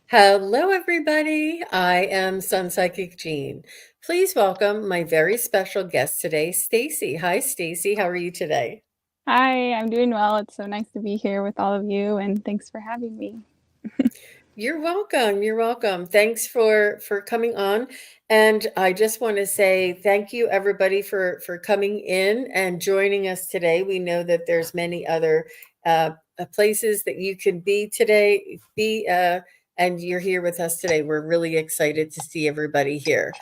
Hello, everybody. I am SunPsychic Jean. Please welcome my very special guest today, Stacey. Hi, Stacey. How are you today? Hi, I'm doing well. It's so nice to be here with all of you, and thanks for having me. You're welcome. You're welcome. Thanks for coming on. And I just want to say thank you, everybody, for coming in and joining us today. We know that there's many other places that you can be today. And you're here with us today. We're really excited to see everybody here.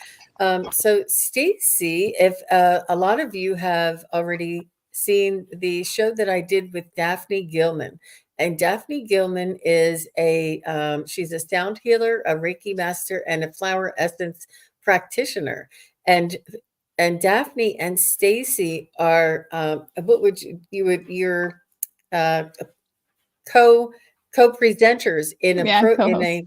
So, Stacy, if a lot of you have already seen the show that I did with Daphne Gilman. And Daphne Gilman is she's a sound healer, a Reiki master, and a flower essence practitioner. And and Daphne and Stacey are what would you're uh, co co-presenters in Yeah, co-host. a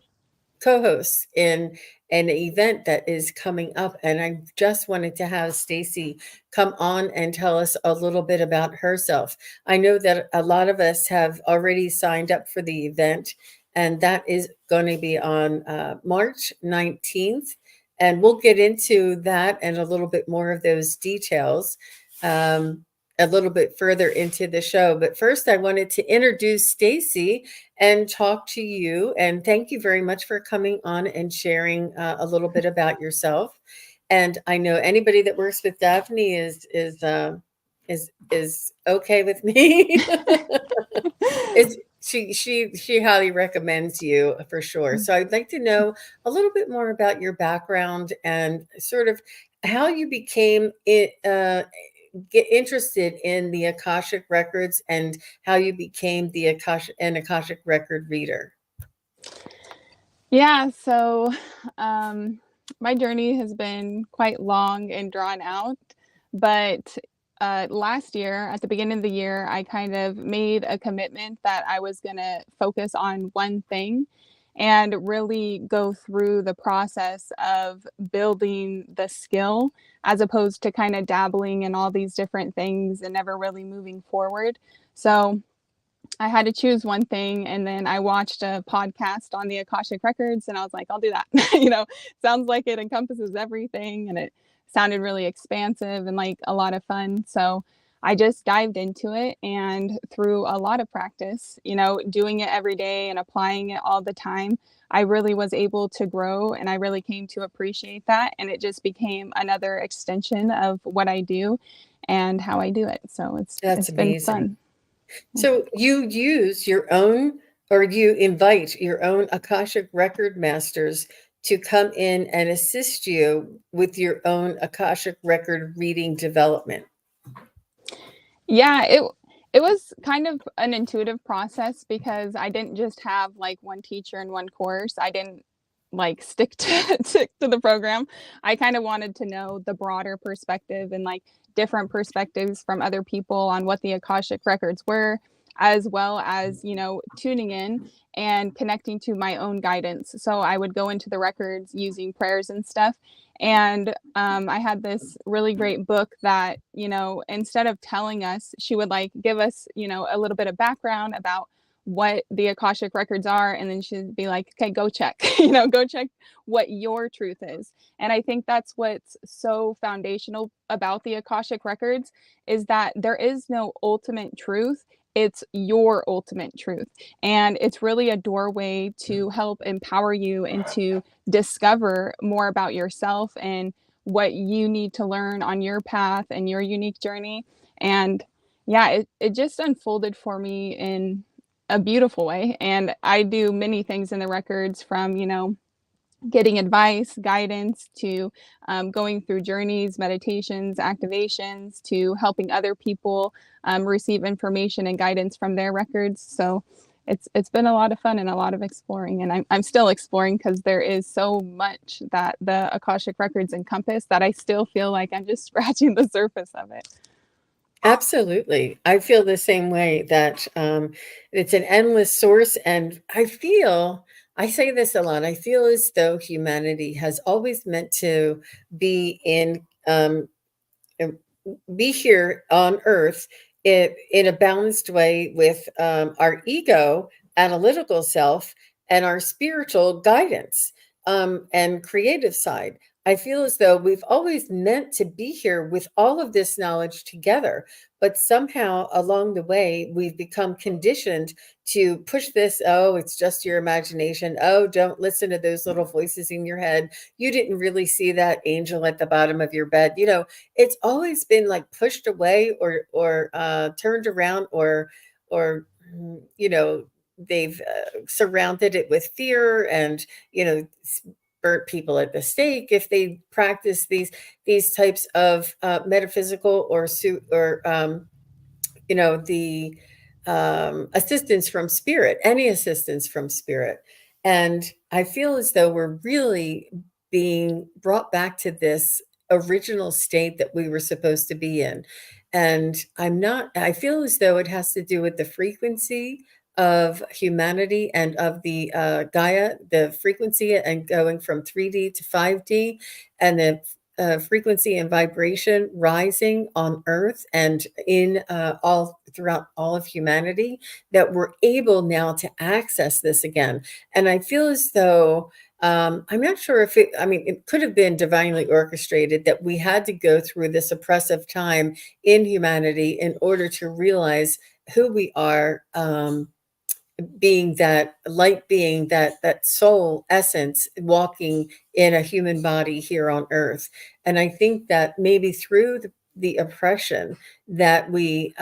co-hosts in an event that is coming up, and I just wanted to have Stacey come on and tell us a little bit about herself. I know that a lot of us have already signed up for the event, and that is going to be on March 19th, and we'll get into that and a little bit more of those details um, a little bit further into the show. But first, I wanted to introduce Stacey and talk to you. And thank you very much for coming on and sharing a little bit about yourself. And I know anybody that works with Daphne is okay with me. Is she highly recommends you for sure. So I'd like to know a little bit more about your background and sort of how you became get interested in the Akashic records and how you became an Akashic record reader. Yeah, so um, my journey has been quite long and drawn out, but last year, at the beginning of the year, I kind of made a commitment that I was going to focus on one thing and really go through the process of building the skill as opposed to kind of dabbling in all these different things and never really moving forward. So I had to choose one thing, and then I watched a podcast on the Akashic Records, and I was like, I'll do that. Sounds like it encompasses everything, and it sounded really expansive and like a lot of fun. So I just dived into it, and through a lot of practice, doing it every day and applying it all the time, I really was able to grow, and I really came to appreciate that. And it just became another extension of what I do and how I do it. So That's it's been amazing. fun. So you use your own, or you invite your own Akashic record masters to come in and assist you with your own Akashic record reading development. Yeah, it was kind of an intuitive process because I didn't just have like one teacher and one course. I didn't like stick to stick to the program. I kind of wanted to know the broader perspective and like different perspectives from other people on what the Akashic records were, as well as, tuning in and connecting to my own guidance. So I would go into the records using prayers and stuff. And I had this really great book that, instead of telling us, she would like give us, a little bit of background about what the Akashic records are. And then she'd be like, okay, go check, go check what your truth is. And I think that's what's so foundational about the Akashic records is that there is no ultimate truth. It's your ultimate truth. And it's really a doorway to help empower you and to discover more about yourself and what you need to learn on your path and your unique journey. And yeah, it just unfolded for me in a beautiful way. And I do many things in the records from, getting advice, guidance, to going through journeys, meditations, activations, to helping other people receive information and guidance from their records. So it's been a lot of fun and a lot of exploring, and I'm still exploring because there is so much that the Akashic records encompass that I still feel like I'm just scratching the surface of it. Absolutely. I feel the same way that it's an endless source. And I say this a lot, I feel as though humanity has always meant to be uh, be here on earth in a balanced way with our ego, analytical self, and our spiritual guidance, and creative side. I feel as though we've always meant to be here with all of this knowledge together, but somehow along the way, we've become conditioned to push this. Oh, it's just your imagination. Oh, don't listen to those little voices in your head. You didn't really see that angel at the bottom of your bed. It's always been like pushed away, or turned around, or they've surrounded it with fear, and burnt people at the stake if they practice these types of metaphysical or the assistance from spirit, any assistance from spirit. And I feel as though we're really being brought back to this original state that we were supposed to be in. And I feel as though it has to do with the frequency of humanity and of the Gaia, the frequency and going from 3D to 5D, and the frequency and vibration rising on Earth and in all throughout all of humanity, that we're able now to access this again. And I feel as though I'm not sure if it could have been divinely orchestrated that we had to go through this oppressive time in humanity in order to realize who we are, being that light being, that soul essence walking in a human body here on earth. And I think that maybe through the oppression that we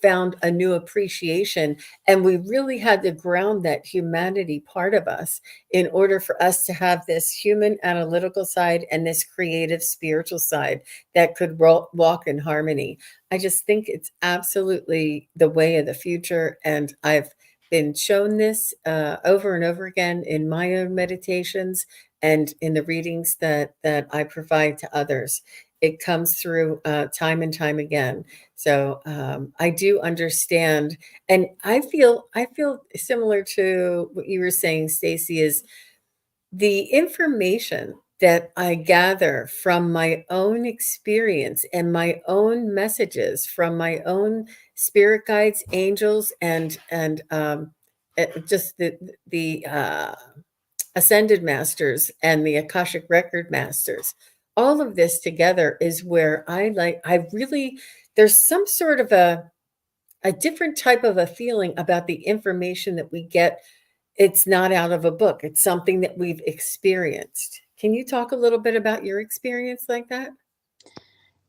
found a new appreciation, and we really had to ground that humanity part of us in order for us to have this human analytical side and this creative spiritual side that could walk in harmony. I just think it's absolutely the way of the future, and I've been shown this over and over again in my own meditations and in the readings that I provide to others. It comes through time and time again. So I do understand, and I feel similar to what you were saying, Stacey. Is the information that I gather from my own experience and my own messages from my own spirit guides, angels, and just the ascended masters and the Akashic record masters. All of this together is where I really, there's some sort of a different type of a feeling about the information that we get. It's not out of a book. It's something that we've experienced. Can you talk a little bit about your experience like that?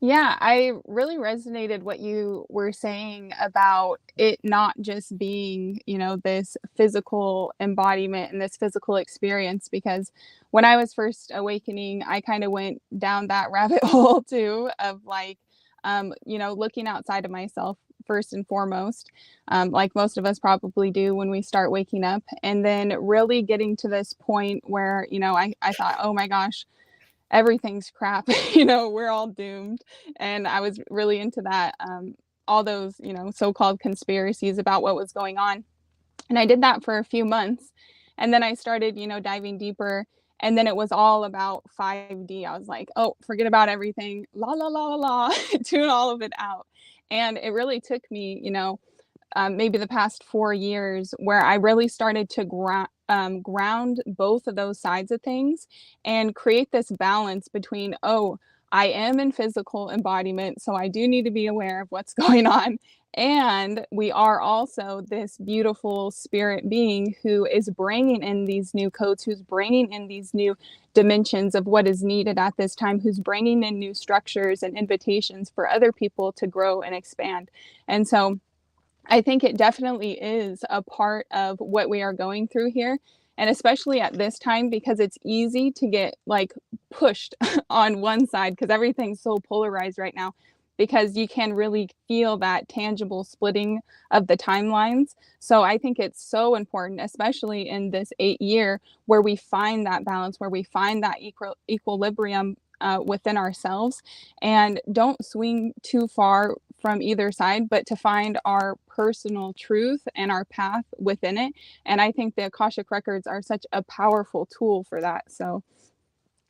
Yeah, I really resonated what you were saying about it not just being, this physical embodiment and this physical experience. Because when I was first awakening, I kind of went down that rabbit hole too of like, looking outside of myself first and foremost, like most of us probably do when we start waking up. And then really getting to this point where, I thought, oh my gosh, everything's crap, we're all doomed. And I was really into that, all those, so-called conspiracies about what was going on. And I did that for a few months. And then I started, diving deeper. And then it was all about 5D. I was like, oh, forget about everything. La, la, la, la, la. Tune all of it out. And it really took me, maybe the past 4 years where I really started to ground both of those sides of things and create this balance between, oh, I am in physical embodiment, so I do need to be aware of what's going on. And we are also this beautiful spirit being who is bringing in these new codes, who's bringing in these new dimensions of what is needed at this time, who's bringing in new structures and invitations for other people to grow and expand. And so I think it definitely is a part of what we are going through here. And especially at this time, because it's easy to get like pushed on one side because everything's so polarized right now, because you can really feel that tangible splitting of the timelines. So I think it's so important, especially in this 8 year, where we find that balance, where we find that equilibrium within ourselves, and don't swing too far from either side, but to find our personal truth and our path within it. And I think the Akashic Records are such a powerful tool for that. So,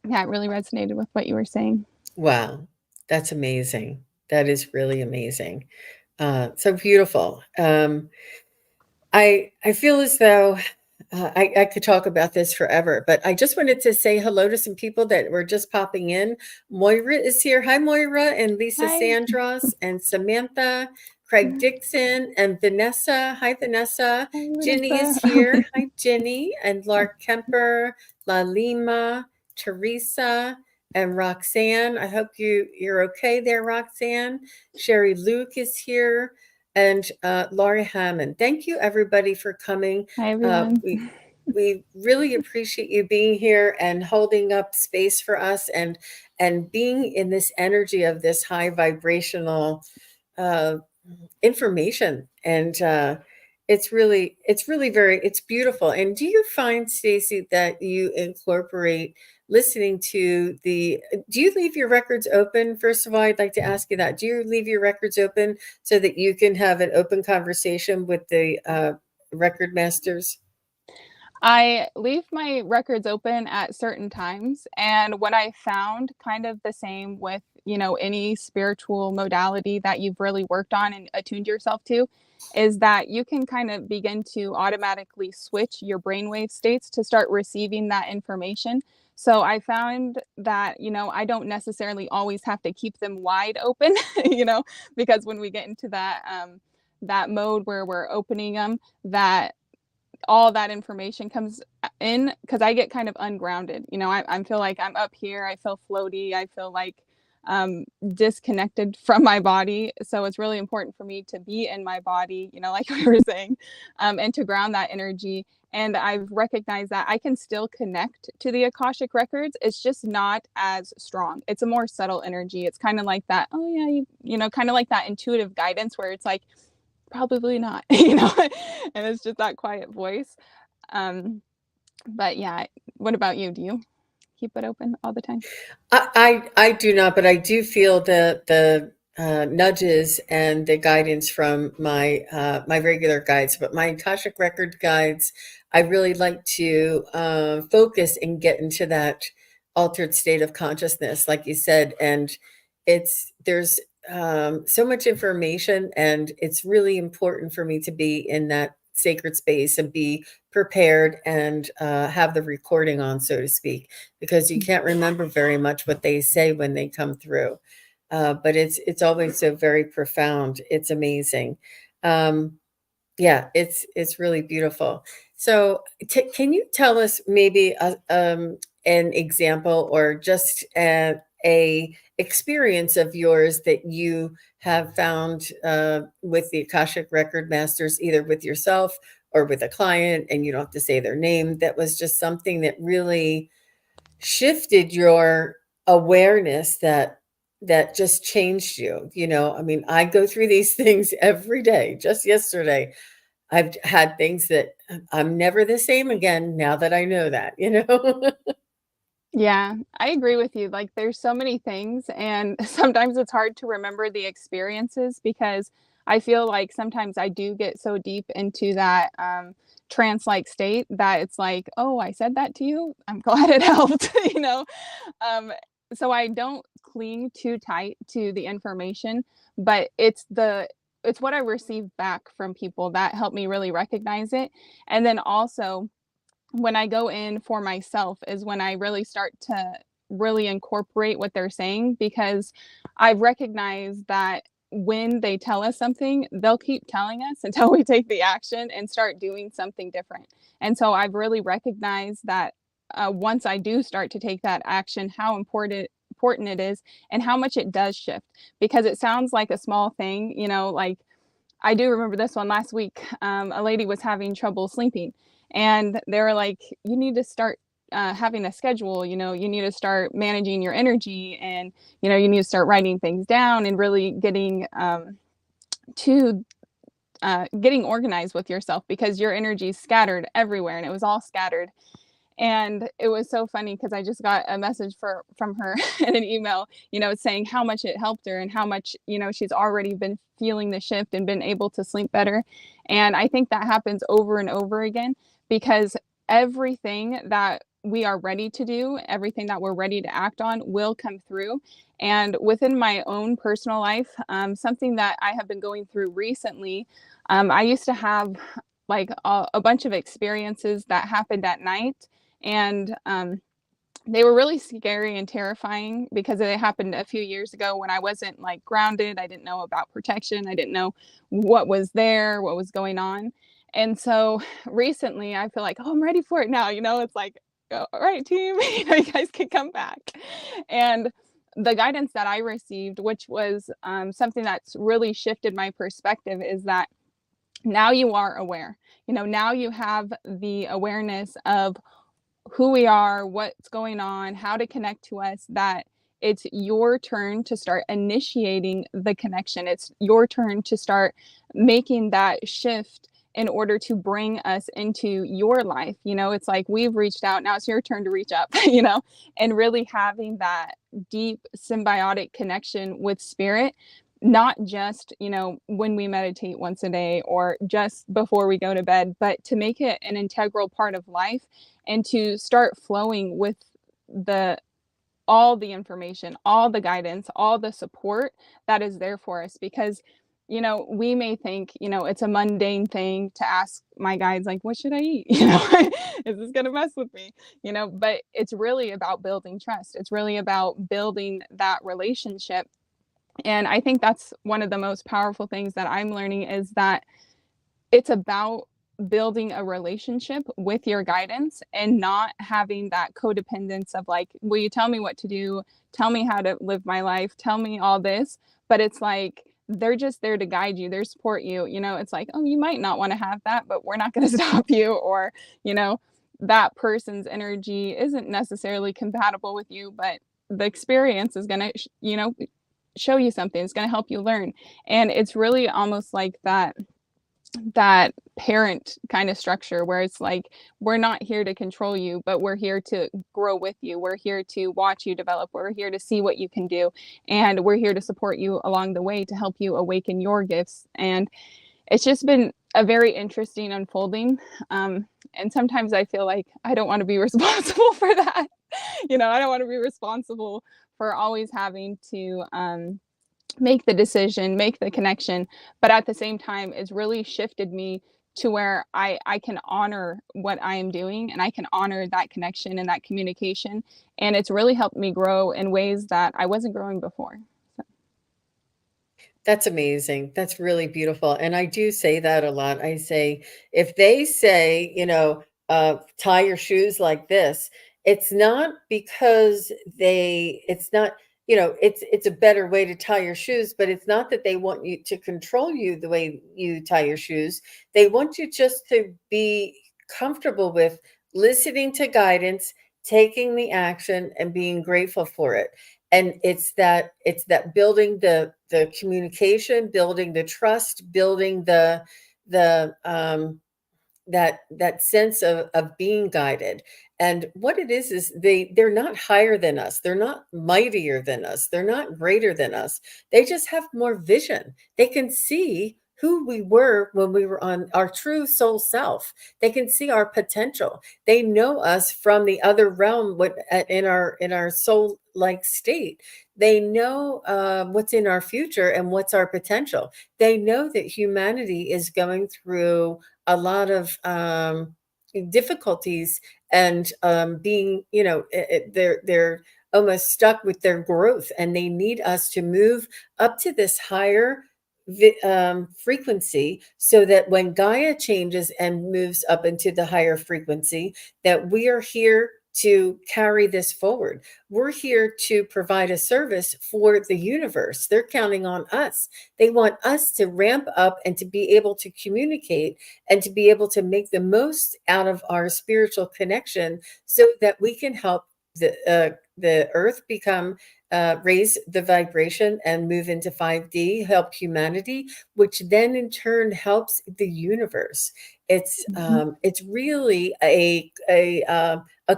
yeah, it really resonated with what you were saying. Wow, that's amazing. That is really amazing. So beautiful. I feel as though I could talk about this forever, but I just wanted to say hello to some people that were just popping in. Moira is here. Hi, Moira, and Lisa Hi. Sandros, and Samantha, Craig Dixon, and Vanessa. Hi, Vanessa. Hi, Ginny is Vanessa. here. Hi, Ginny, and Lark Kemper, La Lima, Teresa, and Roxanne. I hope you're okay there, Roxanne. Sherry Luke is here, and Laurie Hammond. Thank you, everybody, for coming. Hi, everyone. We really appreciate you being here and holding up space for us, and being in this energy of this high vibrational uh, information. And it's beautiful. And do you find, Stacey, that you incorporate listening to do you leave your records open? First of all, I'd like to ask you that. Do you leave your records open so that you can have an open conversation with the record masters? I leave my records open at certain times. And what I found, kind of the same with, any spiritual modality that you've really worked on and attuned yourself to, is that you can kind of begin to automatically switch your brainwave states to start receiving that information. So I found that, I don't necessarily always have to keep them wide open, because when we get into that mode where we're opening them, that all that information comes in, because I get kind of ungrounded. I feel like I'm up here. I feel floaty. I feel like disconnected from my body. So it's really important for me to be in my body, like we were saying, and to ground that energy. And I've recognized that I can still connect to the Akashic Records. It's just not as strong. It's a more subtle energy. It's kind of like that, oh yeah, kind of like that intuitive guidance where it's like, probably not, and it's just that quiet voice. But yeah, what about you? Do you keep it open all the time? I do not, but I do feel the nudges and the guidance from my regular guides. But my Akashic record guides, I really like to focus and get into that altered state of consciousness, like you said. And there's so much information, and it's really important for me to be in that sacred space and be prepared and have the recording on, so to speak, because you can't remember very much what they say when they come through. But it's always so very profound. It's amazing. Yeah, it's really beautiful. So, can you tell us maybe an example, or just a experience of yours that you have found with the Akashic Record Masters, either with yourself or with a client, and you don't have to say their name, that was just something that really shifted your awareness, that just changed you? I mean, I go through these things every day. Just yesterday, I've had things that I'm never the same again now that I know that. Yeah, I agree with you. Like, there's so many things, and sometimes it's hard to remember the experiences because I feel like sometimes I do get so deep into that trance-like state that it's like, oh, I said that to you. I'm glad it helped, Um, so I don't cling too tight to the information, but it's what I receive back from people that help me really recognize it. And then also, when I go in for myself is when I really start to really incorporate what they're saying, because I've recognized that when they tell us something, they'll keep telling us until we take the action and start doing something different. And so I've really recognized that once I do start to take that action, how important it is and how much it does shift, because it sounds like a small thing, like I do remember this one last week. A lady was having trouble sleeping, and they were like, "You need to start having a schedule. You need to start managing your energy, and you need to start writing things down and really to getting organized with yourself because your energy is scattered everywhere, and it was all scattered." And it was so funny because I just got a message from her in an email, saying how much it helped her and how much, she's already been feeling the shift and been able to sleep better. And I think that happens over and over again because everything that we are ready to do, everything that we're ready to act on will come through. And within my own personal life, something that I have been going through recently, I used to have like a bunch of experiences that happened at night, and they were really scary and terrifying because it happened a few years ago when I wasn't like grounded. I didn't know about protection. I didn't know what was there, what was going on. And so recently I feel like, oh, I'm ready for it now. It's like, all right, team, you guys can come back. And the guidance that I received, which was something that's really shifted my perspective, is that now you are aware. Now you have the awareness of who we are, what's going on, how to connect to us, that it's your turn to start initiating the connection. It's your turn to start making that shift in order to bring us into your life. It's like we've reached out, now it's your turn to reach up, and really having that deep symbiotic connection with spirit, not just, when we meditate once a day or just before we go to bed, but to make it an integral part of life and to start flowing with the all the information, all the guidance, all the support that is there for us. Because we may think, it's a mundane thing to ask my guides, like, what should I eat? Is this going to mess with me? But it's really about building trust. It's really about building that relationship. And I think that's one of the most powerful things that I'm learning, is that it's about building a relationship with your guidance and not having that codependence of like, will you tell me what to do? Tell me how to live my life. Tell me all this. But it's like, they're just there to guide you. They support you. It's like, oh, you might not want to have that, but we're not going to stop you. Or, that person's energy isn't necessarily compatible with you, but the experience is going to, show you something. It's going to help you learn. And it's really almost like that parent kind of structure where it's like, we're not here to control you, but we're here to grow with you. We're here to watch you develop. We're here to see what you can do. And we're here to support you along the way to help you awaken your gifts. And it's just been a very interesting unfolding. And sometimes I feel like I don't want to be responsible for that. I don't want to be responsible for always having to make the decision, make the connection. But at the same time, it's really shifted me to where I can honor what I am doing, and I can honor that connection and that communication. And it's really helped me grow in ways that I wasn't growing before. That's amazing. That's really beautiful. And I do say that a lot. I say, if they say, tie your shoes like this, it's not because it's not, it's a better way to tie your shoes, but it's not that they want you to control you the way you tie your shoes. They want you just to be comfortable with listening to guidance, taking the action, and being grateful for it. And it's that building the communication, building the trust, building the that sense of being guided. And what it is they're not higher than us, they're not mightier than us, they're not greater than us. They just have more vision. They can see who we were when we were on our true soul self. They can see our potential. They know us from the other realm, in our soul like state. They know what's in our future and what's our potential. They know that humanity is going through a lot of difficulties, and being, they're almost stuck with their growth, and they need us to move up to this higher frequency, so that when Gaia changes and moves up into the higher frequency, that we are here to carry this forward. We're here to provide a service for the universe. They're counting on us. They want us to ramp up and to be able to communicate and to be able to make the most out of our spiritual connection, so that we can help the earth become raise the vibration and move into 5D, help humanity, which then in turn helps the universe. It's really a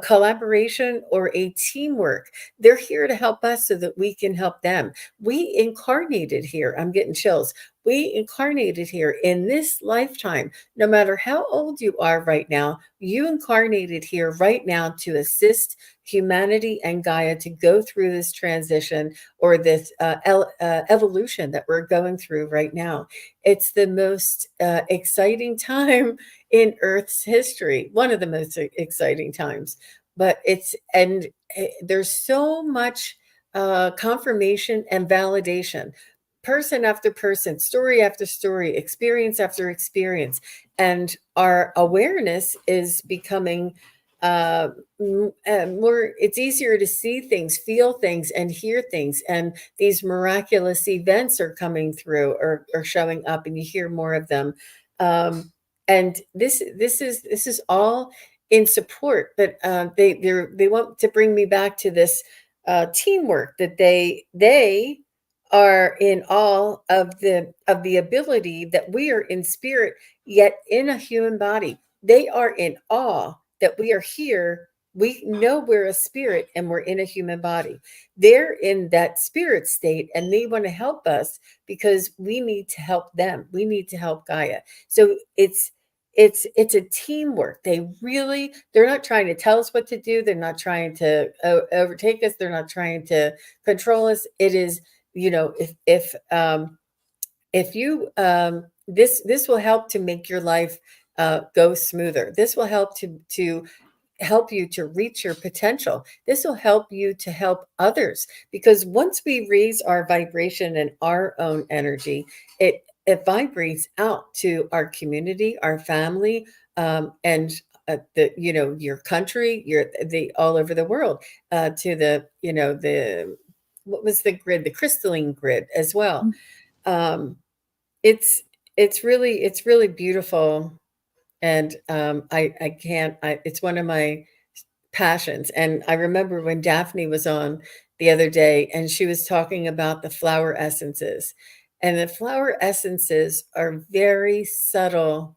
collaboration or a teamwork. They're here to help us so that we can help them. We incarnated here. I'm getting chills. We incarnated here in this lifetime. No matter how old you are right now, you incarnated here right now to assist humanity and Gaia to go through this transition or this evolution that we're going through right now. It's the most exciting time in Earth's history, one of the most exciting times. But there's so much confirmation and validation, person after person, story after story, experience after experience. And our awareness is becoming uh, more, it's easier to see things, feel things, and hear things. And these miraculous events are coming through or showing up, and you hear more of them. Um, and this is all in support, but they want to bring me back to this teamwork, that they are in awe of the ability that we are in spirit yet in a human body. They are in awe that we are here. We know we're a spirit and we're in a human body. They're in that spirit state and they want to help us because we need to help them. We need to help Gaia. So it's a teamwork. They're not trying to tell us what to do. They're not trying to overtake us. They're not trying to control us. It is, if you this will help to make your life go smoother. This will help to help you to reach your potential. This will help you to help others, because once we raise our vibration and our own energy, it vibrates out to our community, our family, and your country, the all over the world, to the what was the grid, the crystalline grid as well. Um, it's it's really beautiful, and I can't. It's one of my passions. And I remember when Daphne was on the other day, and she was talking about the flower essences, and the flower essences are very subtle,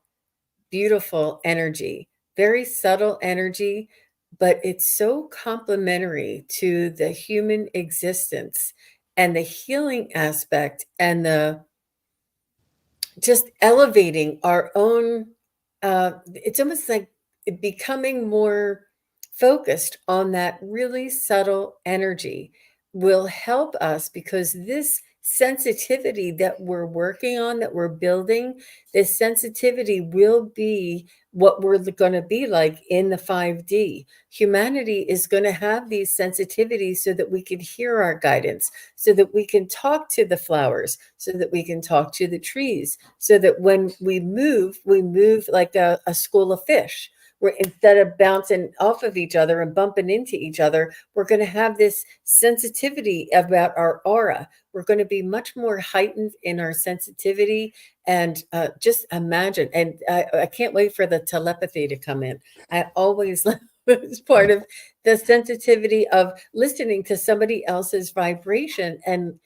beautiful energy, very subtle energy, but it's so complementary to the human existence and the healing aspect and the just elevating our own it's almost like becoming more focused on that really subtle energy will help us, because this sensitivity that we're working on, that we're building, this sensitivity will be what we're going to be like in the 5D. Humanity is going to have these sensitivities so that we can hear our guidance, so that we can talk to the flowers, so that we can talk to the trees, so that when we move like a school of fish. Where instead of bouncing off of each other and bumping into each other, we're going to have this sensitivity about our aura. We're going to be much more heightened in our sensitivity. And just imagine, and I can't wait for the telepathy to come in. I always it's part of the sensitivity of listening to somebody else's vibration and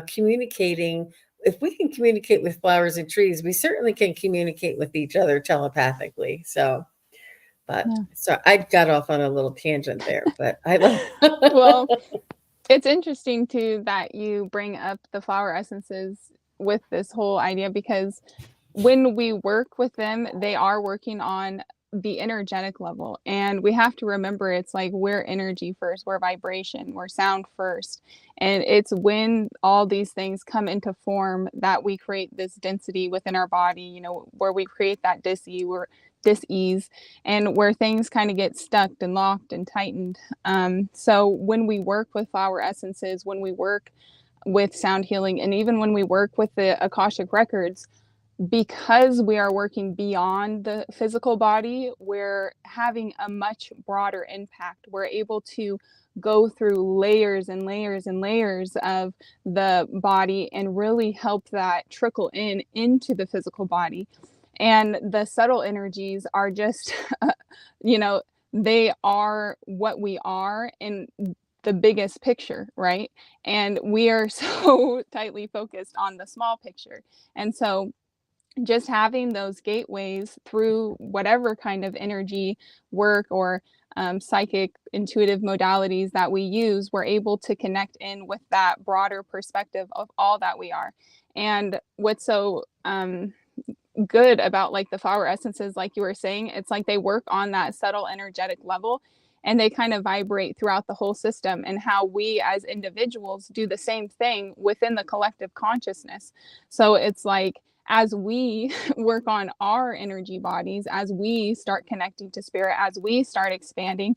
communicating. If we can communicate with flowers and trees, we certainly can communicate with each other telepathically. So I got off on a little tangent there, but I love. Well, it's interesting too that you bring up the flower essences with this whole idea, because when we work with them, they are working on the energetic level. And we have to remember, it's like we're energy first, we're vibration, we're sound first. And it's when all these things come into form that we create this density within our body, where we create that dis-ease, and where things kind of get stuck and locked and tightened. So when we work with flower essences, when we work with sound healing, and even when we work with the Akashic Records, because we are working beyond the physical body, we're having a much broader impact. We're able to go through layers and layers and layers of the body and really help that trickle into the physical body. And the subtle energies are just, you know, they are what we are in the biggest picture, right? And we are so tightly focused on the small picture. And so just having those gateways through whatever kind of energy work or psychic intuitive modalities that we use, we're able to connect in with that broader perspective of all that we are. And what's so good about like the flower essences, like you were saying, it's like they work on that subtle energetic level, and they kind of vibrate throughout the whole system, and how we as individuals do the same thing within the collective consciousness. So it's like, as we work on our energy bodies, as we start connecting to spirit, as we start expanding,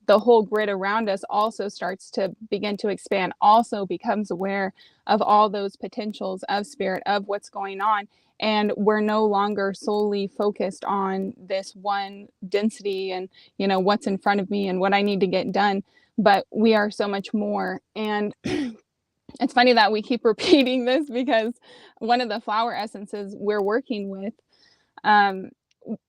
the whole grid around us also starts to begin to expand, also becomes aware of all those potentials of spirit, of what's going on. And we're no longer solely focused on this one density and, you know, what's in front of me and what I need to get done, but we are so much more. And it's funny that we keep repeating this, because one of the flower essences we're working with um,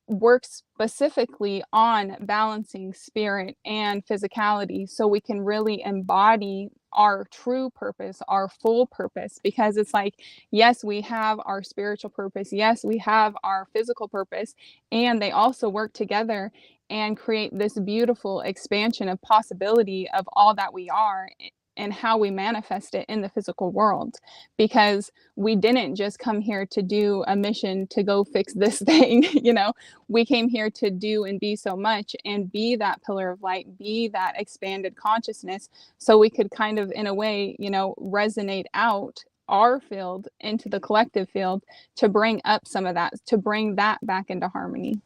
works specifically on balancing spirit and physicality, so we can really embody our true purpose, our full purpose. Because it's like, yes, we have our spiritual purpose, yes, we have our physical purpose, and they also work together and create this beautiful expansion of possibility of all that we are and how we manifest it in the physical world. Because we didn't just come here to do a mission to go fix this thing, you know, we came here to do and be so much, and be that pillar of light, be that expanded consciousness, so we could kind of, in a way, you know, resonate out our field into the collective field, to bring up some of that, to bring that back into harmony.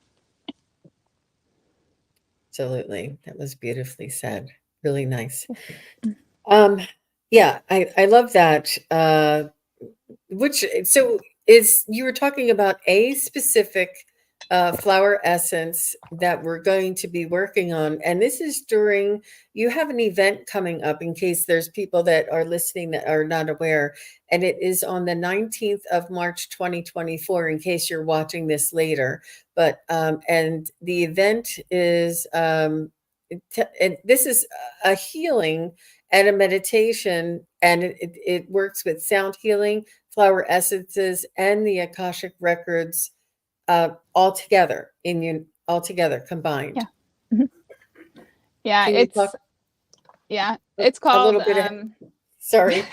Absolutely. That was beautifully said. Really nice. Yeah, I love that. Which, so is, you were talking about a specific flower essence that we're going to be working on, and this is during, you have an event coming up, in case there's people that are listening that are not aware, and it is on the 19th of March 2024, in case you're watching this later. But and the event is and this is a healing and a meditation, and it works with sound healing, flower essences, and the Akashic Records, all together, all together combined. Yeah. Yeah, Can you talk it's a called little bit sorry.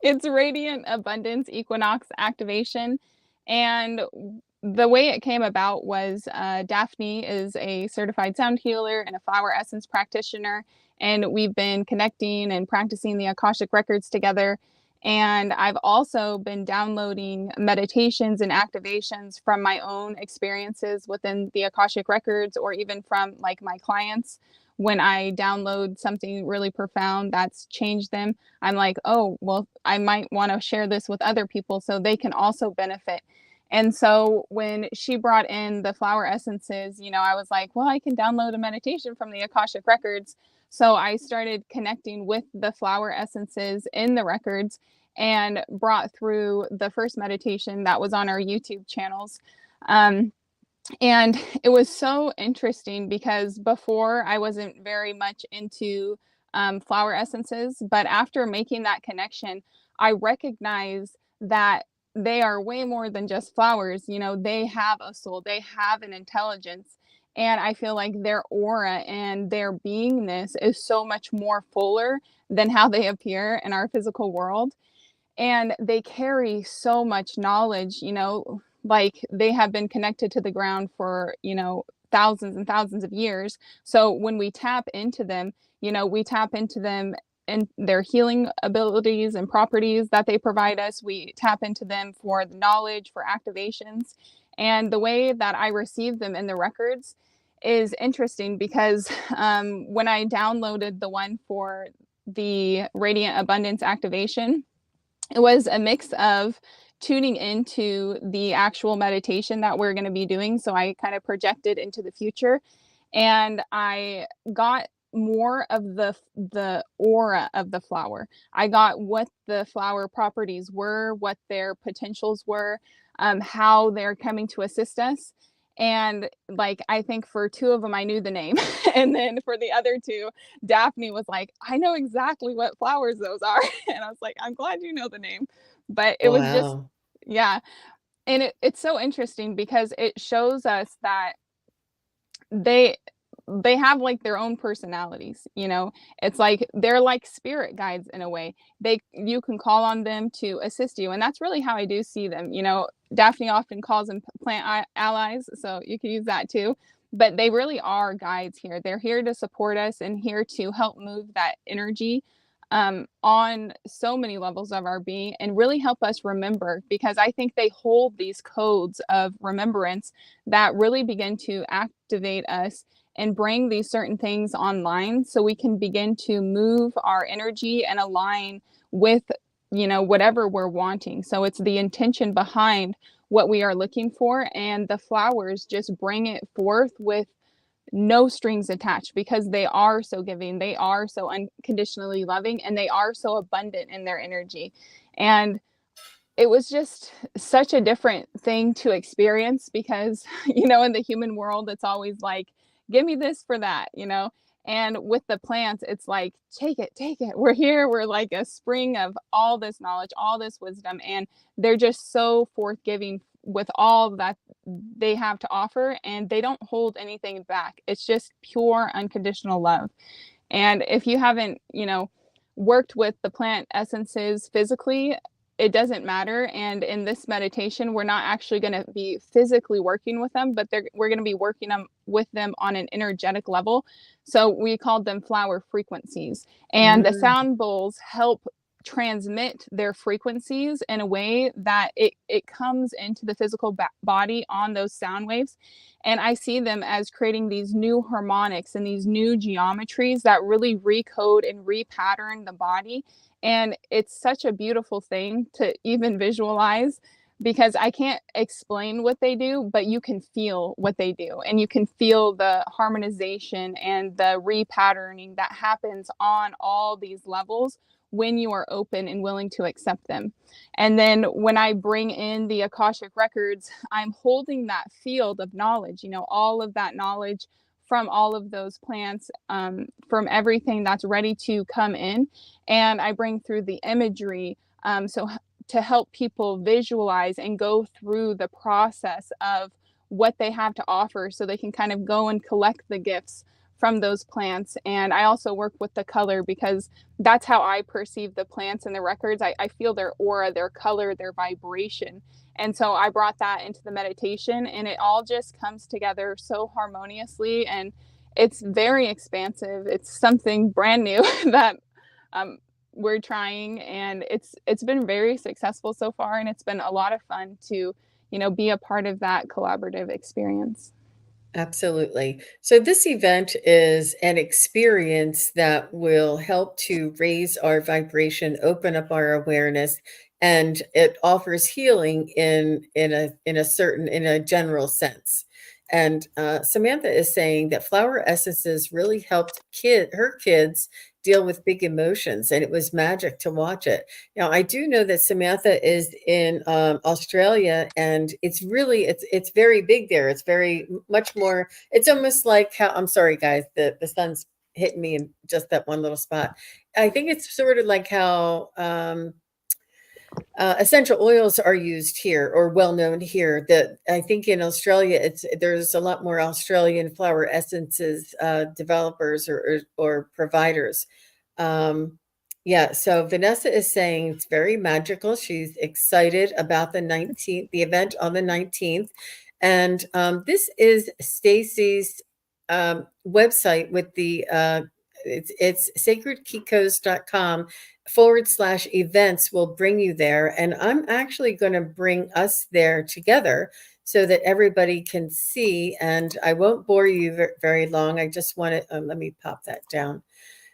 it's Radiant Abundance Equinox Activation. And the way it came about was Daphne is a certified sound healer and a flower essence practitioner, and we've been connecting and practicing the Akashic Records together. And I've also been downloading meditations and activations from my own experiences within the Akashic Records, or even from like my clients. When I download something really profound that's changed them, I'm like, oh, well, I might want to share this with other people so they can also benefit. And so when she brought in the flower essences, you know, I was like, well, I can download a meditation from the Akashic Records. So I started connecting with the flower essences in the records, and brought through the first meditation that was on our YouTube channels. And it was so interesting, because before I wasn't very much into flower essences, but after making that connection, I recognize that they are way more than just flowers. You know, they have a soul, they have an intelligence. And I feel like their aura and their beingness is so much more fuller than how they appear in our physical world. And they carry so much knowledge, you know, like they have been connected to the ground for, you know, thousands and thousands of years. So when we tap into them, you know, we tap into them and their healing abilities and properties that they provide us. We tap into them for the knowledge, for activations. And the way that I receive them in the records is interesting, because when I downloaded the one for the Radiant Abundance activation, it was a mix of tuning into the actual meditation that we're going to be doing. So I kind of projected into the future, and I got more of the aura of the flower. I got what the flower properties were, what their potentials were, how they're coming to assist us. And like, I think for two of them, I knew the name. And then for the other two, Daphne was like, I know exactly what flowers those are. And I was like, I'm glad you know the name. But it was just, Wow. yeah. And it's so interesting, because it shows us that they they have like their own personalities, you know. It's like they're like spirit guides in a way. You can call on them to assist you, and that's really how I do see them, you know. Daphne often calls them plant allies, so you can use that too. But they really are guides here. They're here to support us and here to help move that energy on so many levels of our being and really help us remember, because I think they hold these codes of remembrance that really begin to activate us and bring these certain things online so we can begin to move our energy and align with, you know, whatever we're wanting. So it's the intention behind what we are looking for, and the flowers just bring it forth with no strings attached, because they are so giving, they are so unconditionally loving, and they are so abundant in their energy. And it was just such a different thing to experience because, you know, in the human world, it's always like, give me this for that, you know? And with the plants, it's like, take it, take it. We're here. We're like a spring of all this knowledge, all this wisdom. And they're just so forthgiving with all that they have to offer. And they don't hold anything back. It's just pure, unconditional love. And if you haven't, you know, worked with the plant essences physically, it doesn't matter. And in this meditation, we're not actually going to be physically working with them, but we're going to be working with them on an energetic level. So we called them flower frequencies. And the Mm. sound bowls help transmit their frequencies in a way that it comes into the physical body on those sound waves. And I see them as creating these new harmonics and these new geometries that really recode and repattern the body. And it's such a beautiful thing to even visualize, because I can't explain what they do, but you can feel what they do. And you can feel the harmonization and the repatterning that happens on all these levels when you are open and willing to accept them. And then when I bring in the Akashic Records, I'm holding that field of knowledge, you know, all of that knowledge from all of those plants, from everything that's ready to come in. And I bring through the imagery, so to help people visualize and go through the process of what they have to offer so they can kind of go and collect the gifts from those plants. And I also work with the color, because that's how I perceive the plants and the records. I feel their aura, their color, their vibration. And so I brought that into the meditation, and it all just comes together so harmoniously. And it's very expansive. It's something brand new that um, we're trying, and it's been very successful so far. And it's been a lot of fun to, you know, be a part of that collaborative experience. Absolutely. So, this event is an experience that will help to raise our vibration, open up our awareness, and it offers healing in a general sense. And Samantha is saying that flower essences really helped her kids deal with big emotions, and it was magic to watch it. Now, I do know that Samantha is in Australia, and it's very big there. It's very much more. It's almost like how I'm sorry, guys, the sun's hitting me in just that one little spot. I think it's sort of like how essential oils are used here or well known here. That I think in Australia, there's a lot more Australian flower essences developers or providers. Um, yeah, so Vanessa is saying it's very magical. She's excited about the event on the 19th. And this is Stacey's website with it's sacredkikos.com/events will bring you there. And I'm actually going to bring us there together so that everybody can see. And I won't bore you very long. I just want to, let me pop that down.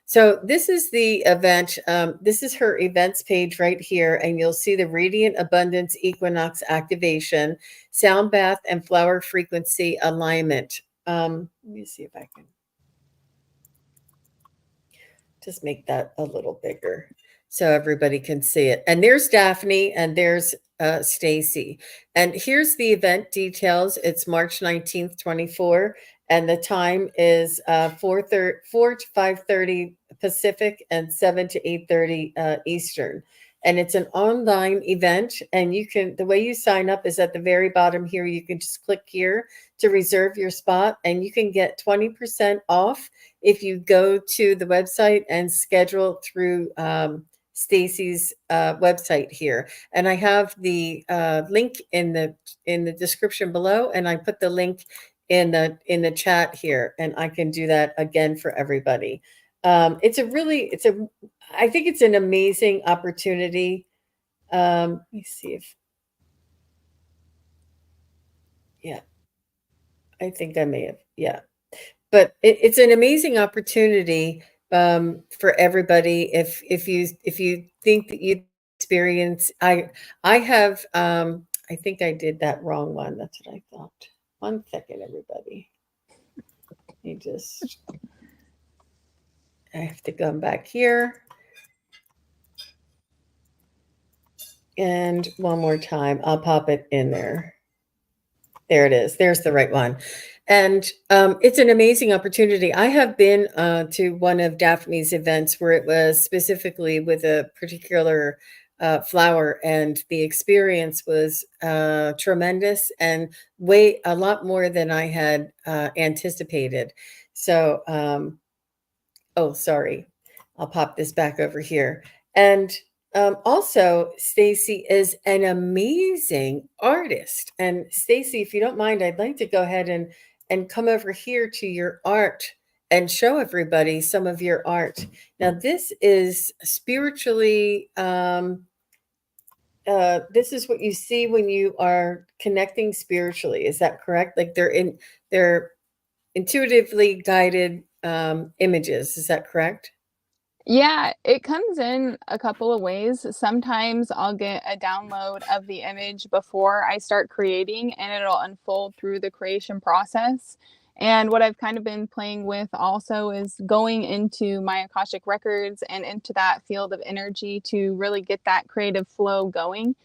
So this is the event. This is her events page right here, and you'll see the Radiant Abundance Equinox Activation, Sound Bath, and Flower Frequency Alignment. Let me see if I can just make that a little bigger so everybody can see it. And there's Daphne, and there's Stacey. And here's the event details. It's March 19th, 24, and the time is 4 to 5:30 Pacific and 7 to 8:30 Eastern. and it's an online event. And the way you sign up is at the very bottom here. You can just click here to reserve your spot, and you can get 20% off if you go to the website and schedule through Stacey's website here. And I have the link in the description below, and I put the link in the chat here, and I can do that again for everybody. I think it's an amazing opportunity. Let me see if, yeah, I think I may have, yeah. But it's an amazing opportunity for everybody. If you think that you experience, I have, I think I did that wrong one. That's what I thought. 1 second, everybody. I have to come back here. And one more time, I'll pop it in there. There it is. There's the right one. And it's an amazing opportunity. I have been to one of Daphne's events where it was specifically with a particular flower, and the experience was tremendous and a lot more than I had anticipated. So, oh, sorry. I'll pop this back over here. And also, Stacey is an amazing artist. And Stacey, if you don't mind, I'd like to go ahead and come over here to your art and show everybody some of your art. Now, this is spiritually, this is what you see when you are connecting spiritually. Is that correct? Like they're intuitively guided images. Is that correct? Yeah, it comes in a couple of ways. Sometimes I'll get a download of the image before I start creating, and it'll unfold through the creation process. And what I've kind of been playing with also is going into my Akashic Records and into that field of energy to really get that creative flow going.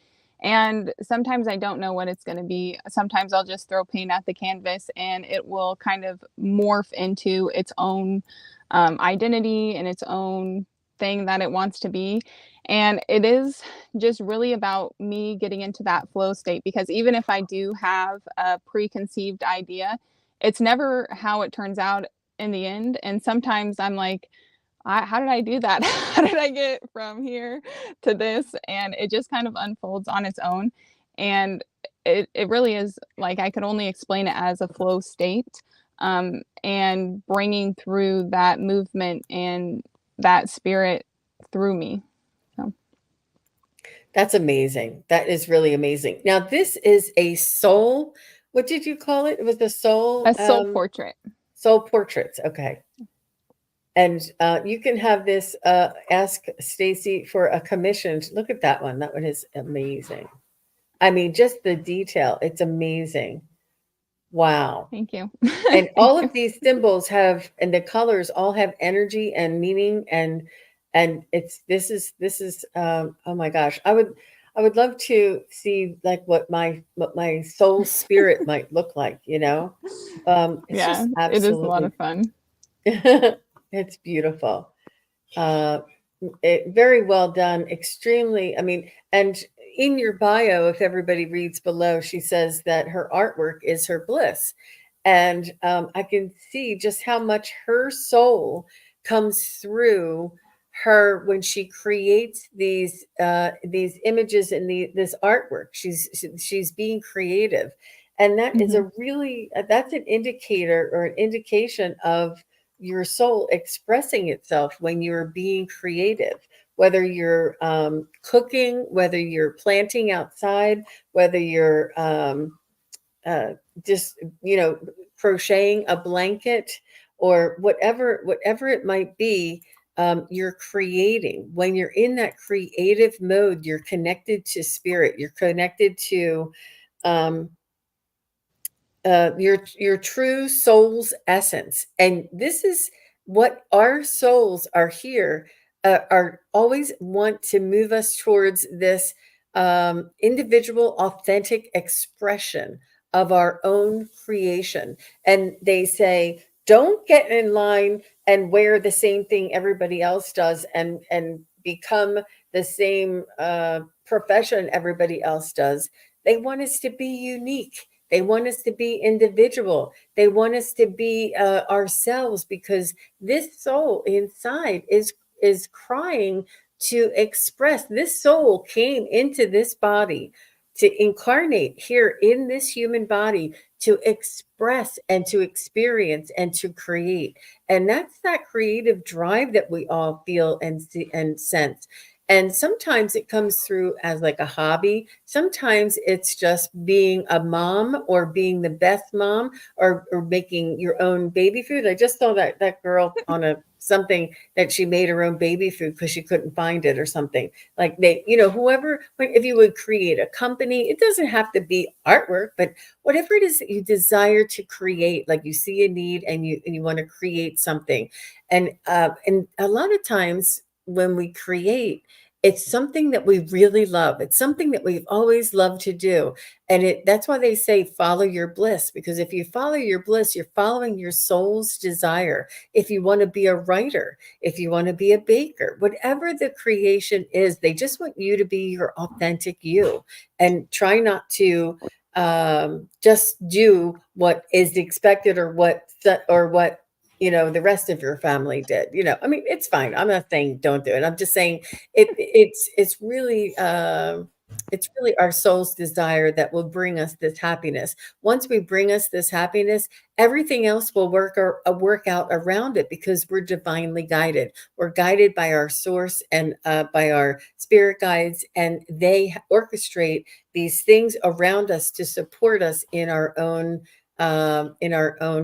And sometimes I don't know what it's going to be. Sometimes I'll just throw paint at the canvas and it will kind of morph into its own identity and its own thing that it wants to be. And it is just really about me getting into that flow state, because even if I do have a preconceived idea, it's never how it turns out in the end. And sometimes I'm like, how did I do that? How did I get from here to this? And it just kind of unfolds on its own. And it really is like, I could only explain it as a flow state, and bringing through that movement and that spirit through me. So That's amazing. That is really amazing. Now, this is a soul. What did you call it? It was the soul. a soul portrait. Soul portraits. Okay. And you can have this. Ask Stacey for a commission. Look at that one. That one is amazing. I mean, just the detail. It's amazing. Wow. Thank you. And all of these symbols have, and the colors all have energy and meaning, and this is oh my gosh, I would love to see like what my soul spirit might look like, it's Yeah, just it is a lot absolutely of fun. it's beautiful. Very well done, extremely. I mean, and in your bio, if everybody reads below, she says that her artwork is her bliss. And I can see just how much her soul comes through her when she creates these images and this artwork. She's being creative, and that is a really that's an indicator or an indication of your soul expressing itself when you're being creative, whether you're cooking, whether you're planting outside, whether you're just crocheting a blanket, or whatever it might be. You're creating. When you're in that creative mode, you're connected to spirit, you're connected to your true soul's essence. And this is what our souls are here, are always want to move us towards this individual authentic expression of our own creation. And they say, don't get in line and wear the same thing everybody else does, and become profession everybody else does. They want us to be unique. They want us to be individual. They want us to be ourselves, because this soul inside is crying to express. This soul came into this body to incarnate here in this human body, to express and to experience and to create. And that's that creative drive that we all feel and see and sense. And sometimes it comes through as like a hobby. Sometimes it's just being a mom, or being the best mom, or making your own baby food. I just saw that girl on a something that she made her own baby food because she couldn't find it or something. Like they, whoever, if you would create a company, it doesn't have to be artwork, but whatever it is that you desire to create, like you see a need and you want to create something. And a lot of times when we create, it's something that we really love. It's something that we've always loved to do. And that's why they say follow your bliss, because if you follow your bliss, you're following your soul's desire. If you want to be a writer, if you want to be a baker, whatever the creation is, they just want you to be your authentic you, and try not to just do what is expected, or what the rest of your family did. I mean, it's fine. I'm not saying don't do it. I'm just saying it's really our soul's desire that will bring us this happiness. Once we bring us this happiness, everything else will work out around it, because we're divinely guided. We're guided by our source, and by our spirit guides, and they orchestrate these things around us to support us in our own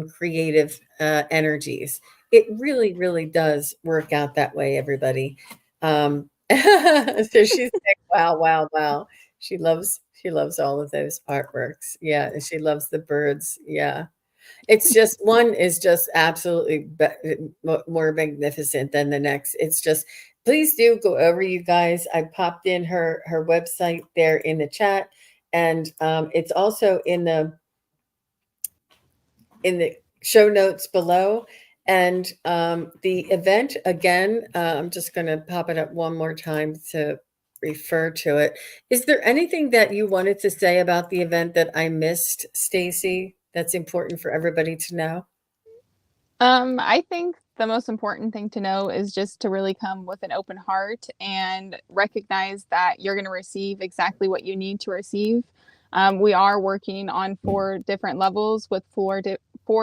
creative energies. It really, really does work out that way, everybody. So she's like, wow, wow, wow. She loves all of those artworks. Yeah, and she loves the birds. Yeah. It's just one is just absolutely more magnificent than the next. It's just, please do go over, you guys. I popped in her website there in the chat, and it's also in the show notes below. And the event, again, I'm just going to pop it up one more time to refer to it. Is there anything that you wanted to say about the event that I missed, Stacey, that's important for everybody to know? I think the most important thing to know is just to really come with an open heart and recognize that you're going to receive exactly what you need to receive. We are working on 4 different levels with 4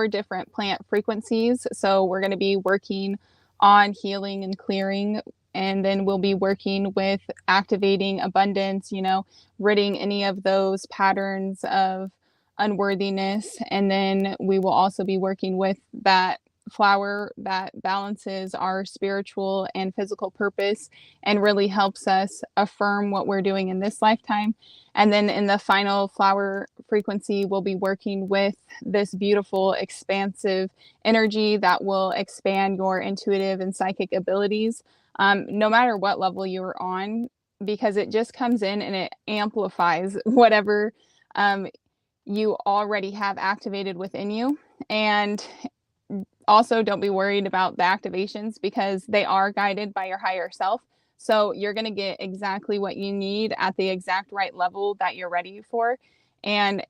different plant frequencies. So we're going to be working on healing and clearing. And then we'll be working with activating abundance, ridding any of those patterns of unworthiness. And then we will also be working with that flower that balances our spiritual and physical purpose and really helps us affirm what we're doing in this lifetime. And then in the final flower frequency, we'll be working with this beautiful, expansive energy that will expand your intuitive and psychic abilities, no matter what level you're on, because it just comes in and it amplifies whatever you already have activated within you. And also, don't be worried about the activations, because they are guided by your higher self. So you're going to get exactly what you need at the exact right level that you're ready for. And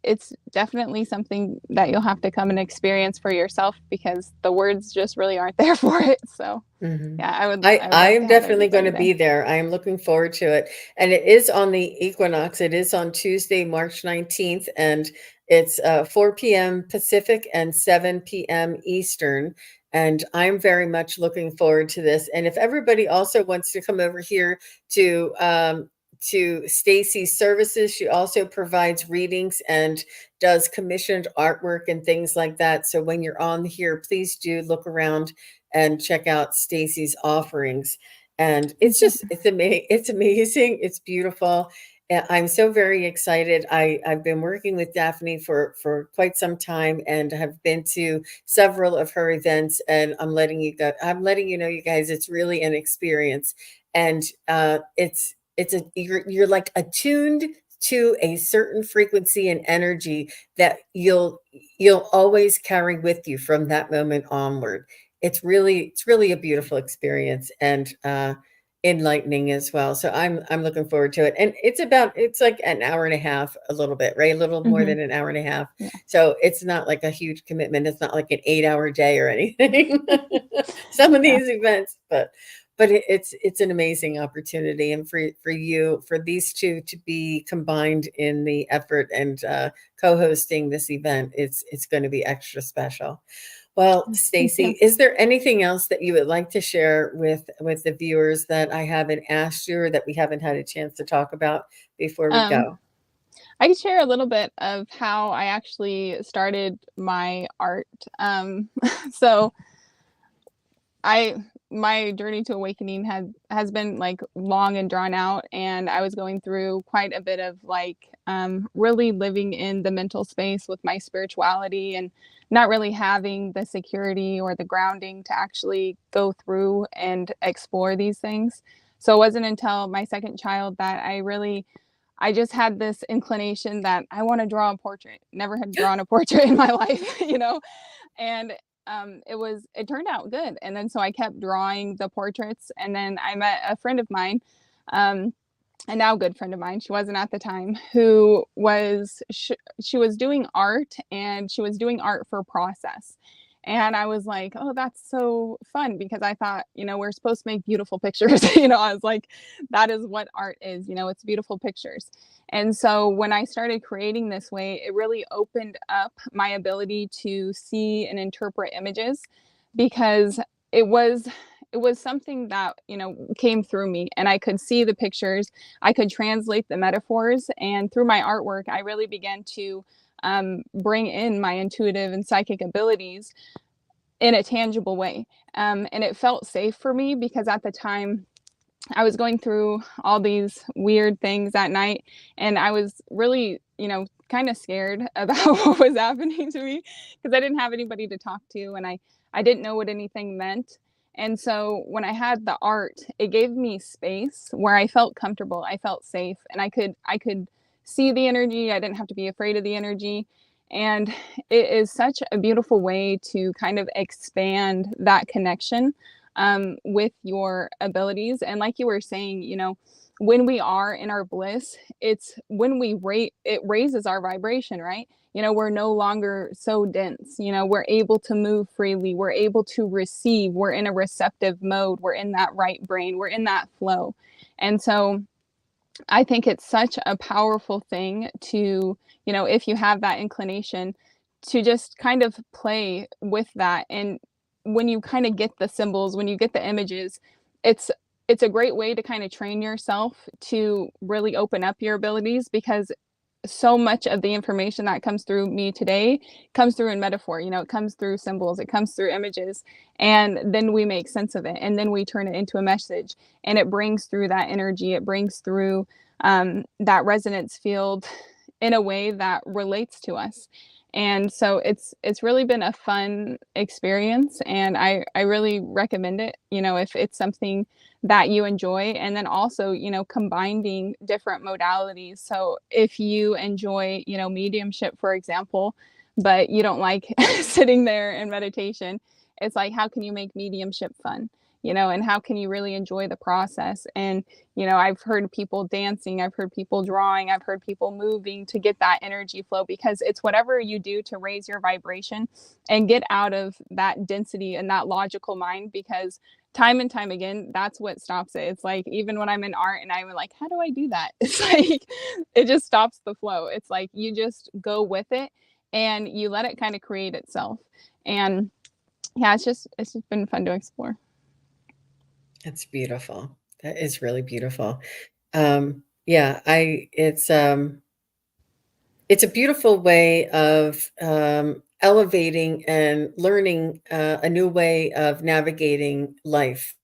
it's definitely something that you'll have to come and experience for yourself, because the words just really aren't there for it. So Mhm. yeah, I would I love to am have definitely going everybody to there. be there. I am looking forward to it. And it is on the equinox. It is on Tuesday, March 19th, and it's 4 p.m. Pacific and 7 p.m. Eastern. And I'm very much looking forward to this. And if everybody also wants to come over here to Stacey's services, she also provides readings and does commissioned artwork and things like that. So when you're on here, please do look around and check out Stacey's offerings. And it's amazing. It's beautiful. And I'm so very excited. I've been working with Daphne for quite some time, and have been to several of her events. And I'm letting you know, you guys, it's really an experience. And you're like attuned to a certain frequency and energy that you'll always carry with you from that moment onward. It's really a beautiful experience. And enlightening as well. So I'm looking forward to it. And it's like an hour and a half, a little bit, right? A little more Hmm. than an hour and a half. Yeah. So it's not like a huge commitment. It's not like an 8-hour day or anything. Some of Yeah. these events, but it's an amazing opportunity, and for you, for these two to be combined in the effort and co-hosting this event, it's going to be extra special. Well, Thank Stacey, you. is there anything else that you would like to share with the viewers that I haven't asked you or that we haven't had a chance to talk about before we Um, go? I can share a little bit of how I actually started my art. So I my journey to awakening has been like long and drawn out, and I was going through quite a bit of like really living in the mental space with my spirituality and not really having the security or the grounding to actually go through and explore these things. So it wasn't until my second child that I just had this inclination that I want to draw a portrait. Never had drawn a portrait in my life, you know, and it turned out good. And then so I kept drawing the portraits, and then I met a friend of mine, um, a now good friend of mine. She wasn't at the time, who was she was doing art, and she was doing art for process. And I was like, oh, that's so fun, because I thought, we're supposed to make beautiful pictures. I was like, that is what art is, it's beautiful pictures. And so when I started creating this way, it really opened up my ability to see and interpret images, because it was it was something that came through me, and I could see the pictures, I could translate the metaphors, and through my artwork I really began to bring in my intuitive and psychic abilities in a tangible way. And it felt safe for me, because at the time I was going through all these weird things at night, and I was really, kind of scared about what was happening to me, because I didn't have anybody to talk to, and I didn't know what anything meant. And so when I had the art, it gave me space where I felt comfortable, I felt safe, and I could see the energy. I didn't have to be afraid of the energy. And it is such a beautiful way to kind of expand that connection with your abilities. And like you were saying, when we are in our bliss, it's when it raises our vibration, right? We're no longer so dense. We're able to move freely. We're able to receive. We're in a receptive mode. We're in that right brain. We're in that flow. And so I think it's such a powerful thing to, if you have that inclination, to just kind of play with that. And when you kind of get the symbols, when you get the images, it's it's a great way to kind of train yourself to really open up your abilities, because so much of the information that comes through me today comes through in metaphor. It comes through symbols, it comes through images, and then we make sense of it, and then we turn it into a message, and it brings through that energy, it brings through that resonance field in a way that relates to us. And so it's really been a fun experience, and I really recommend it, if it's something that you enjoy. And then also, combining different modalities. So if you enjoy, mediumship, for example, but you don't like sitting there in meditation, it's like, how can you make mediumship fun? And how can you really enjoy the process? And I've heard people dancing, I've heard people drawing, I've heard people moving to get that energy flow, because it's whatever you do to raise your vibration and get out of that density and that logical mind. Because time and time again, that's what stops it. It's like, even when I'm in art and I'm like, how do I do that? It's like, it just stops the flow. It's like, you just go with it and you let it kind of create itself. And yeah, it's just been fun to explore. That's beautiful. That is really beautiful. Yeah, it's a beautiful way of elevating and learning a new way of navigating life.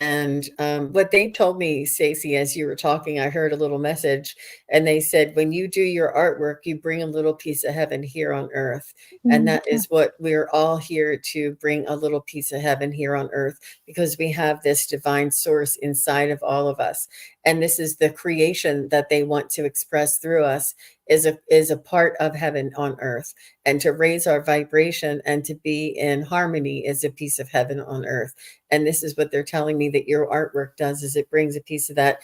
And what they told me, Stacey, as you were talking, I heard a little message, and they said, when you do your artwork, you bring a little piece of heaven here on earth. And that Yeah. is what we're all here to bring, a little piece of heaven here on earth, because we have this divine source inside of all of us. and this is the creation that they want to express through us, is a part of heaven on earth. And to raise our vibration and to be in harmony is a piece of heaven on earth. And this is what they're telling me that your artwork does, is it brings a piece of that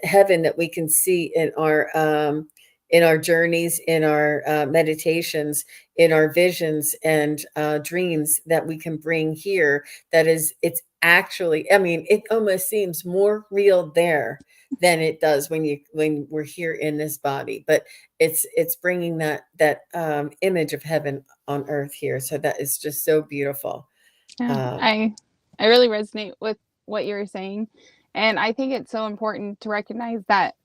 heaven that we can see in our journeys, in our meditations, in our visions and dreams, that we can bring here. That is, it's actually, I mean, it almost seems more real there than it does when we're here in this body. But it's bringing that image of heaven on earth here. So that is just so beautiful. Yeah, Um, I really resonate with what you're saying. And I think it's so important to recognize that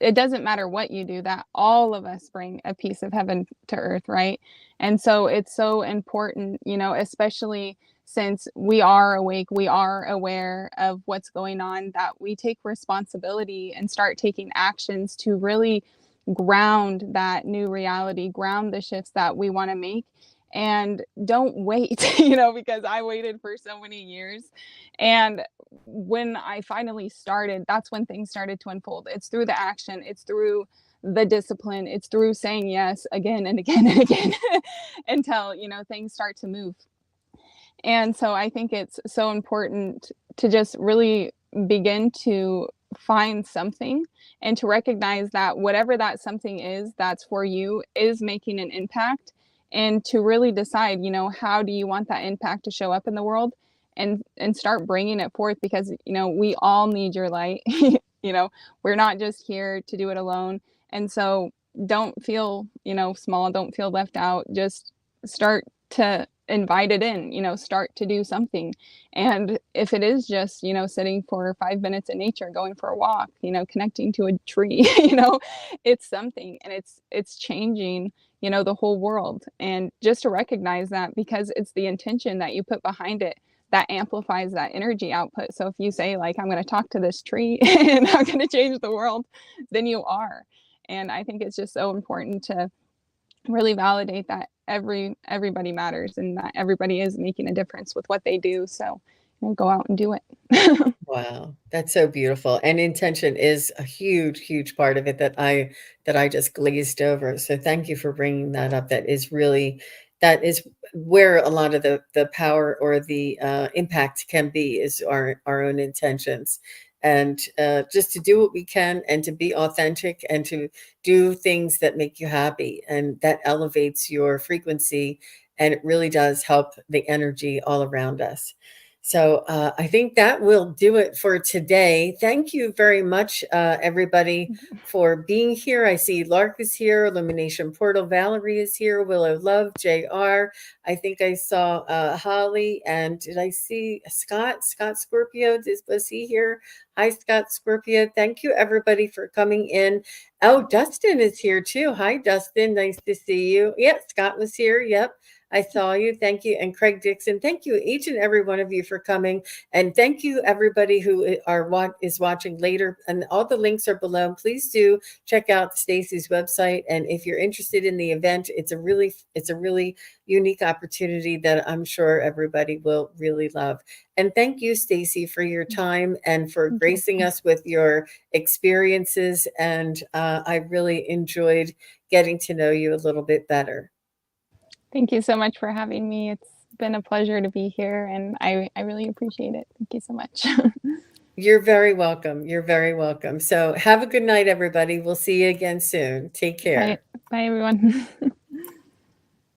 it doesn't matter what you do, that all of us bring a piece of heaven to earth, right? And so it's so important, especially since we are awake, we are aware of what's going on, that we take responsibility and start taking actions to really ground that new reality, ground the shifts that we want to make. And don't wait, because I waited for so many years. And when I finally started, that's when things started to unfold. It's through the action, it's through the discipline, it's through saying yes again and again and again until, things start to move. And so I think it's so important to just really begin to find something and to recognize that whatever that something is that's for you is making an impact, and to really decide, how do you want that impact to show up in the world, and start bringing it forth, because we all need your light. We're not just here to do it alone. And so don't feel, small, don't feel left out. Just start to invite it in, start to do something. And if it is just, sitting for 5 minutes in nature, going for a walk, connecting to a tree, it's something, and it's changing, the whole world. And just to recognize that, because it's the intention that you put behind it that amplifies that energy output. So if you say, like, I'm going to talk to this tree and I'm going to change the world, then you are. And I think it's just so important to really validate that everybody matters, and that everybody is making a difference with what they do. So go out and do it. Wow, that's so beautiful. And intention is a huge, huge part of it that I just glazed over. So thank you for bringing that up. That is where a lot of the power or the impact can be, is our own intentions. And just to do what we can, and to be authentic, and to do things that make you happy, and that elevates your frequency, and it really does help the energy all around us. So I think that will do it for today. Thank you very much, everybody, for being here. I see Lark is here, Illumination Portal, Valerie is here, Willow Love, JR. I think I saw Holly, and did I see Scott? Scott Scorpio, was he here? Hi, Scott Scorpio. Thank you, everybody, for coming in. Oh, Dustin is here too. Hi, Dustin. Nice to see you. Yeah, Scott was here. Yep. I saw you. Thank you. And Craig Dixon, thank you, each and every one of you, for coming. And thank you, everybody who is watching later. And all the links are below. Please do check out Stacey's website. And if you're interested in the event, it's a really unique opportunity that I'm sure everybody will really love. And thank you, Stacey, for your time and for gracing us with your experiences. And I really enjoyed getting to know you a little bit better. Thank you so much for having me. It's been a pleasure to be here, and I really appreciate it. Thank you so much. You're very welcome. You're very welcome. So have a good night, everybody. We'll see you again soon. Take care. Bye, everyone.